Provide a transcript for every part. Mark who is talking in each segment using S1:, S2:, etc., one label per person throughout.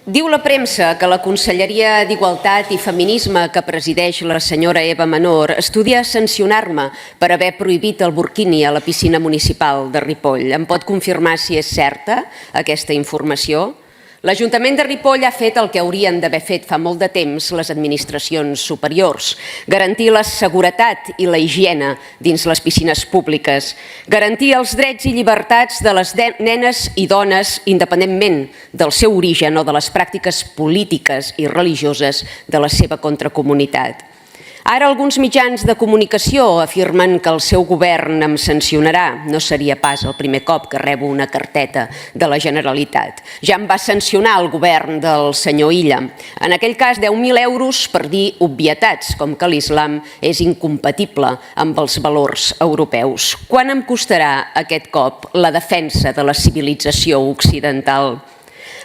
S1: Diu la premsa que la Conselleria d'Igualtat i Feminisme que presideix la senyora Eva Menor estudia sancionar-me per haver prohibit el burkini a la piscina municipal de Ripoll. Em pot confirmar si és certa aquesta informació? L'Ajuntament de Ripoll ha fet el que haurien d'haver fet fa molt de temps les administracions superiors: garantir la seguretat i la higiene dins les piscines públiques, garantir els drets i llibertats de les nenes i dones independentment del seu origen o de les pràctiques polítiques i religioses de la seva contracomunitat. Ara alguns mitjans de comunicació afirmen que el seu govern em sancionarà. No seria pas el primer cop que rebo una carteta de la Generalitat. Ja em va sancionar el govern del senyor Illa. En aquell cas, 10.000 euros per dir obvietats, com que l'islam és incompatible amb els valors europeus. Quant em costarà aquest cop la defensa de la civilització occidental?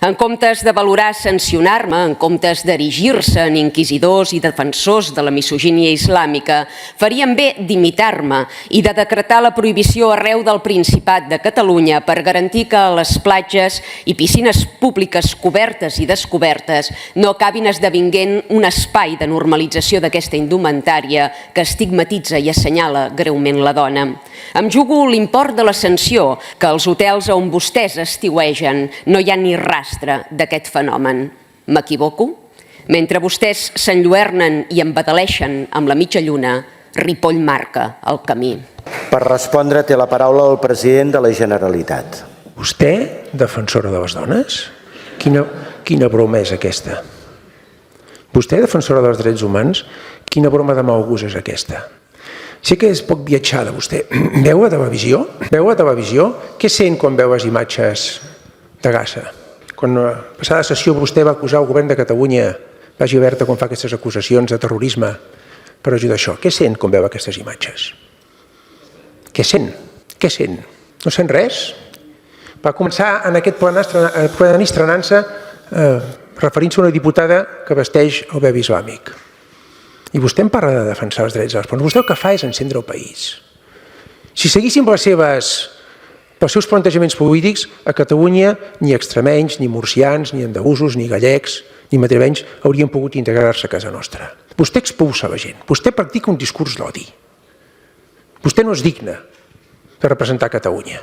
S1: En comptes de valorar sancionar-me, en comptes d'erigir-se en inquisidors i defensors de la misogínia islàmica, farien bé d'imitar-me i de decretar la prohibició arreu del Principat de Catalunya per garantir que les platges i piscines públiques cobertes i descobertes no acabin esdevenint un espai de normalització d'aquesta indumentària que estigmatitza i assenyala greument la dona. Em jugo l'import de la sanció, que als hotels on vostès estiuegen no hi ha ni rastre d'aquest fenomen. M'equivoco? Mentre vostès s'enlluernen i embadaleixen amb la mitja lluna, Ripoll marca el camí.
S2: Per respondre té la paraula el president de la Generalitat.
S3: Vostè, defensora de les dones? Quina broma és aquesta? Vostè, defensora dels drets humans? Quina broma de mal gust és aquesta? Sé que és poc viatjada, vostè. Veu a televisió? Veu a televisió? Què sent quan veu les imatges de Gaza? Quan a la passada sessió vostè va acusar el govern de Catalunya, vagi alerta quan fa aquestes acusacions de terrorisme per ajudar això. Què sent quan veu aquestes imatges? Què sent? Què sent? No sent res? Va començar en aquest plenari estrenant-se referint-se a una diputada que vesteix el bebi islàmic. I vostè em parla de defensar els drets de les persones. Vostè el que fa és encendre el país. Si seguíssim els seus plantejaments polítics, a Catalunya ni extremenys, ni murcians, ni andalusos, ni gallecs, ni madrilenys haurien pogut integrar-se a casa nostra. Vostè expulsa la gent. Vostè practica un discurs d'odi. Vostè no és digne de representar Catalunya.